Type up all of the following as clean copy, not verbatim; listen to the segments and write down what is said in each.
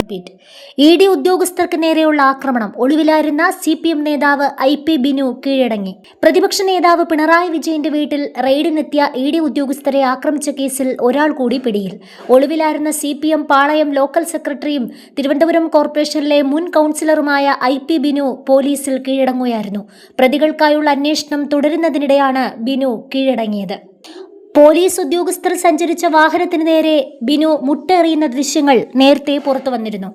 Repeat. ED ഉദ്യോഗസ്ഥർക്ക് നേരെയുള്ള ആക്രമണം. ഒളിവിലായിരുന്ന CPM നേതാവ് IP ബിനു കീഴടങ്ങി. പ്രതിപക്ഷ നേതാവ് പിണറായി വിജയന്റെ വീട്ടിൽ റെയ്ഡിനെത്തിയ ED ഉദ്യോഗസ്ഥരെ ആക്രമിച്ച കേസിൽ ഒരാൾ കൂടി പിടിയിൽ. ഒളിവിലായിരുന്ന CPM പാളയം ലോക്കൽ സെക്രട്ടറിയും തിരുവനന്തപുരം കോർപ്പറേഷനിലെ മുൻ കൗൺസിലറുമായ IP ബിനു പോലീസിൽ കീഴടങ്ങുകയായിരുന്നു. പ്രതികൾക്കായുള്ള അന്വേഷണം തുടരുന്നതിനിടെയാണ് ബിനു കീഴടങ്ങിയത്. പോലീസ് ഉദ്യോഗസ്ഥർ സഞ്ചരിച്ച വാഹനത്തിന് നേരെ ബിനു മുട്ടെറിയുന്ന ദൃശ്യങ്ങൾ നേരത്തെ പുറത്തു വന്നിരുന്നു.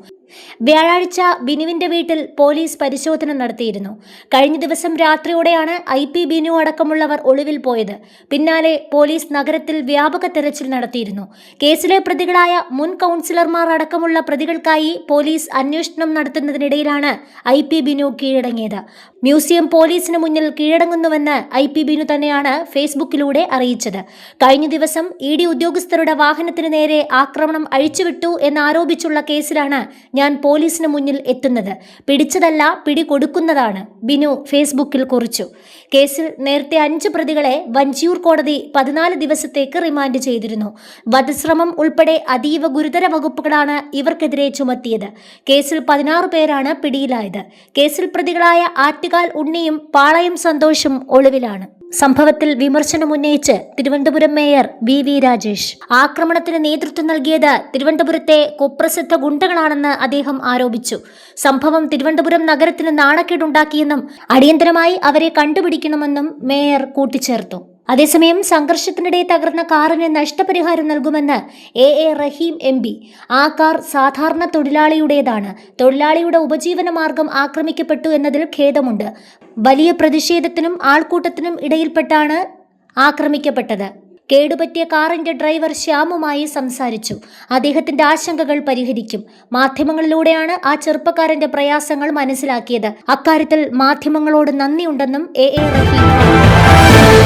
വ്യാഴാഴ്ച ബിനുവിന്റെ വീട്ടിൽ പോലീസ് പരിശോധന നടത്തിയിരുന്നു. കഴിഞ്ഞ ദിവസം രാത്രിയോടെയാണ് IP ബിനു അടക്കമുള്ളവർ ഒളിവിൽ പോയത്. പിന്നാലെ പോലീസ് നഗരത്തിൽ വ്യാപക തെരച്ചിൽ നടത്തിയിരുന്നു. കേസിലെ പ്രതികളായ മുൻ കൗൺസിലർമാർ അടക്കമുള്ള പ്രതികൾക്കായി പോലീസ് അന്വേഷണം നടത്തുന്നതിനിടയിലാണ് IP ബിനു കീഴടങ്ങിയത്. മ്യൂസിയം പോലീസിന് മുന്നിൽ കീഴടങ്ങുന്നുവെന്ന് IP ബിനു തന്നെയാണ് ഫേസ്ബുക്കിലൂടെ അറിയിച്ചത്. കഴിഞ്ഞ ദിവസം ED ഉദ്യോഗസ്ഥരുടെ വാഹനത്തിന് നേരെ ആക്രമണം അഴിച്ചുവിട്ടു എന്നാരോപിച്ചുള്ള കേസിലാണ് ഞാൻ പോലീസിന് മുന്നിൽ എത്തുന്നത്. പിടിച്ചതല്ല, പിടികൊടുക്കുന്നതാണ്, ബിനു ഫേസ്ബുക്കിൽ കുറിച്ചു. കേസിൽ നേരത്തെ 5 പ്രതികളെ വഞ്ചിയൂർ കോടതി 14 ദിവസത്തേക്ക് റിമാൻഡ് ചെയ്തിരുന്നു. വധശ്രമം ഉൾപ്പെടെ അതീവ ഗുരുതര വകുപ്പുകളാണ് ഇവർക്കെതിരെ ചുമത്തിയത്. കേസിൽ 16 പേരാണ് പിടിയിലായത്. കേസിൽ പ്രതികളായ ആറ്റുകാൽ ഉണ്ണിയും പാളയം സന്തോഷും ഒളിവിലാണ്. സംഭവത്തിൽ വിമർശനമുന്നയിച്ച് തിരുവനന്തപുരം മേയർ VV രാജേഷ്. ആക്രമണത്തിന് നേതൃത്വം നൽകിയത് തിരുവനന്തപുരത്തെ കുപ്രസിദ്ധ ഗുണ്ടകളാണെന്ന് അദ്ദേഹം ആരോപിച്ചു. സംഭവം തിരുവനന്തപുരം നഗരത്തിന് നാണക്കേടുണ്ടാക്കിയെന്നും അടിയന്തരമായി അവരെ കണ്ടുപിടിക്കണമെന്നും മേയർ കൂട്ടിച്ചേർത്തു. അതേസമയം സംഘർഷത്തിനിടെ തകർന്ന കാറിന് നഷ്ടപരിഹാരം നൽകുമെന്ന് AA റഹീം MP. ആ കാർ സാധാരണ തൊഴിലാളിയുടേതാണ്. തൊഴിലാളിയുടെ ഉപജീവന മാർഗം ആക്രമിക്കപ്പെട്ടു എന്നതിൽ ഖേദമുണ്ട്. വലിയ പ്രതിഷേധത്തിനും ആൾക്കൂട്ടത്തിനും ഇടയിൽപ്പെട്ടാണ് ആക്രമിക്കപ്പെട്ടത്. കേടുപറ്റിയ കാറിന്റെ ഡ്രൈവർ ശ്യാമുമായി സംസാരിച്ചു. അദ്ദേഹത്തിന്റെ ആശങ്കകൾ പരിഹരിക്കും. മാധ്യമങ്ങളിലൂടെയാണ് ആ ചെറുപ്പക്കാരന്റെ പ്രയാസങ്ങൾ മനസ്സിലാക്കിയത്. അക്കാര്യത്തിൽ മാധ്യമങ്ങളോട് നന്ദിയുണ്ടെന്നും AA റഹീം പറഞ്ഞു.